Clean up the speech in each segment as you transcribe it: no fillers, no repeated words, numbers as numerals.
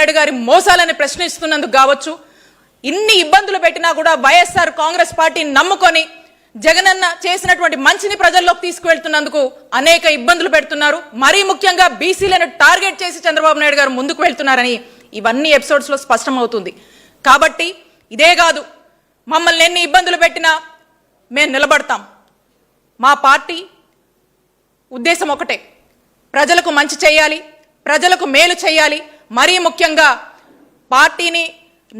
నాయుడు గారి మోసాలని ప్రశ్నిస్తున్నందుకు కావచ్చు, ఇన్ని ఇబ్బందులు పెట్టినా కూడా వైఎస్ఆర్ కాంగ్రెస్ పార్టీని నమ్ముకొని జగనన్న చేసినటువంటి మంచిని ప్రజల్లోకి తీసుకువెళ్తున్నందుకు అనేక ఇబ్బందులు పెడుతున్నారు. మరీ ముఖ్యంగా బీసీలను టార్గెట్ చేసి చంద్రబాబు నాయుడు గారు ముందుకు వెళ్తున్నారని ఇవన్నీ ఎపిసోడ్స్ లో స్పష్టమవుతుంది. కాబట్టి ఇదే కాదు, మమ్మల్ని ఎన్ని ఇబ్బందులు పెట్టినా మేము నిలబడతాం. మా పార్టీ ఉద్దేశం ఒకటే, ప్రజలకు మంచి చేయాలి, ప్రజలకు మేలు చేయాలి. మరీ ముఖ్యంగా పార్టీని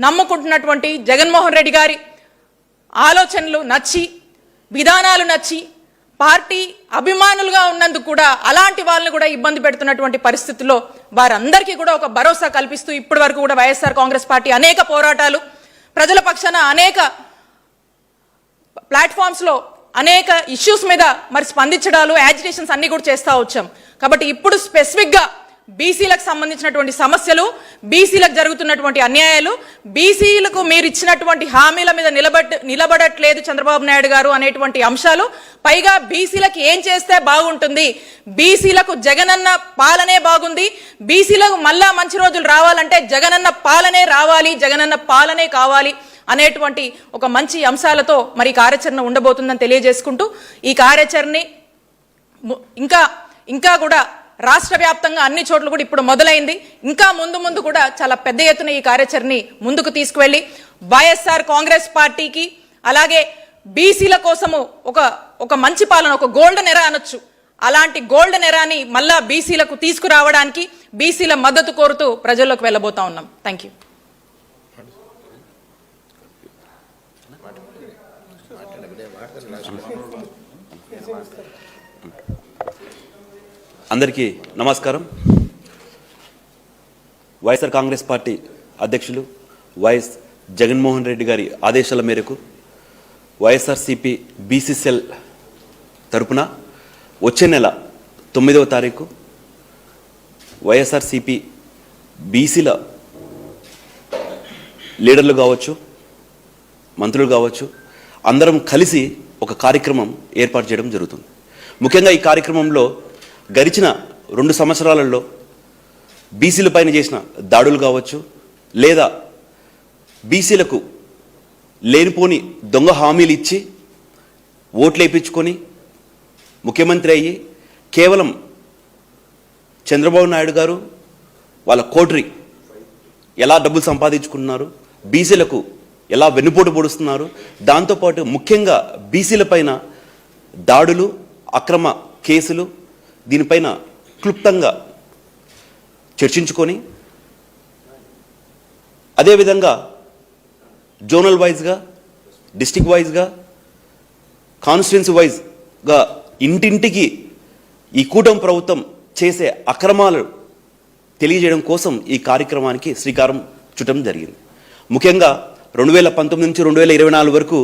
నమ్ముకుంటున్నటువంటి జగన్మోహన్ రెడ్డి గారి ఆలోచనలు నచ్చి, విధానాలు నచ్చి, పార్టీ అభిమానులుగా ఉన్నందుకు కూడా అలాంటి వాళ్ళని కూడా ఇబ్బంది పెడుతున్నటువంటి పరిస్థితుల్లో వారందరికీ కూడా ఒక భరోసా కల్పిస్తూ ఇప్పటి వరకు కూడా వైఎస్ఆర్ కాంగ్రెస్ పార్టీ అనేక పోరాటాలు, ప్రజల పక్షాన అనేక ప్లాట్ఫామ్స్ లో అనేక ఇష్యూస్ మీద మరి స్పందించడాలు, యాజిటేషన్స్ అన్ని కూడా చేస్తూ వచ్చాం. కాబట్టి ఇప్పుడు స్పెసిఫిక్ గా బీసీలకు సంబంధించినటువంటి సమస్యలు, బీసీలకు జరుగుతున్నటువంటి అన్యాయాలు, బీసీలకు మీరు ఇచ్చినటువంటి హామీల మీద నిలబడట్లేదు చంద్రబాబు నాయుడు గారు అనేటువంటి అంశాలు, పైగా బీసీలకు ఏం చేస్తే బాగుంటుంది, బీసీలకు జగనన్న పాలనే బాగుంది, బీసీలకు మళ్ళా మంచి రోజులు రావాలంటే జగనన్న పాలనే రావాలి, జగనన్న పాలనే కావాలి అనేటువంటి ఒక మంచి అంశాలతో మరి కార్యాచరణ ఉండబోతుందని తెలియజేసుకుంటూ, ఈ కార్యాచరణని ఇంకా కూడా రాష్ట్ర వ్యాప్తంగా అన్ని చోట్ల కూడా ఇప్పుడు మొదలైంది. ఇంకా ముందు కూడా చాలా పెద్ద ఎత్తున ఈ కార్యాచరణని ముందుకు తీసుకువెళ్ళి వైఎస్ఆర్ కాంగ్రెస్ పార్టీకి, అలాగే బీసీల కోసము ఒక మంచి పాలన, ఒక గోల్డెన్ ఎరా అనొచ్చు, అలాంటి గోల్డెన్ ఎరాని మళ్ళా బీసీలకు తీసుకురావడానికి బీసీల మద్దతు కోరుతూ ప్రజల్లోకి వెళ్ళబోతా ఉన్నాం. Thank you. అందరికీ నమస్కారం. వైఎస్ఆర్ కాంగ్రెస్ పార్టీ అధ్యక్షులు వైఎస్ జగన్మోహన్ రెడ్డి గారి ఆదేశాల మేరకు వైఎస్ఆర్సీపీ బీసీసీఎల్ తరపున వచ్చే నెల 9వ తారీఖు వైఎస్ఆర్సీపీ బీసీల లీడర్లు కావచ్చు, మంత్రులు కావచ్చు, అందరం కలిసి ఒక కార్యక్రమం ఏర్పాటు చేయడం జరుగుతుంది. ముఖ్యంగా ఈ కార్యక్రమంలో గడిచిన 2 సంవత్సరాలలో బీసీల పైన చేసిన దాడులు కావచ్చు, లేదా బీసీలకు లేనిపోని దొంగ హామీలు ఇచ్చి ఓట్లు వేయించుకొని ముఖ్యమంత్రి అయ్యి కేవలం చంద్రబాబు నాయుడు గారు వాళ్ళ కోటరీ ఎలా డబ్బులు సంపాదించుకుంటున్నారు, బీసీలకు ఎలా వెన్నుపోటు పొడుస్తున్నారు, దాంతోపాటు ముఖ్యంగా బీసీల పైన దాడులు, అక్రమ కేసులు, దీనిపైన క్లుప్తంగా చర్చించుకొని, అదేవిధంగా జోనల్ వైజ్గా, డిస్టిక్ వైజ్గా, కాన్స్టిట్యున్సీ వైజ్గా ఇంటింటికి ఈ కూటమి ప్రభుత్వం చేసే అక్రమాలు తెలియజేయడం కోసం ఈ కార్యక్రమానికి శ్రీకారం చుట్టడం జరిగింది. ముఖ్యంగా 2019 నుంచి 2024 వరకు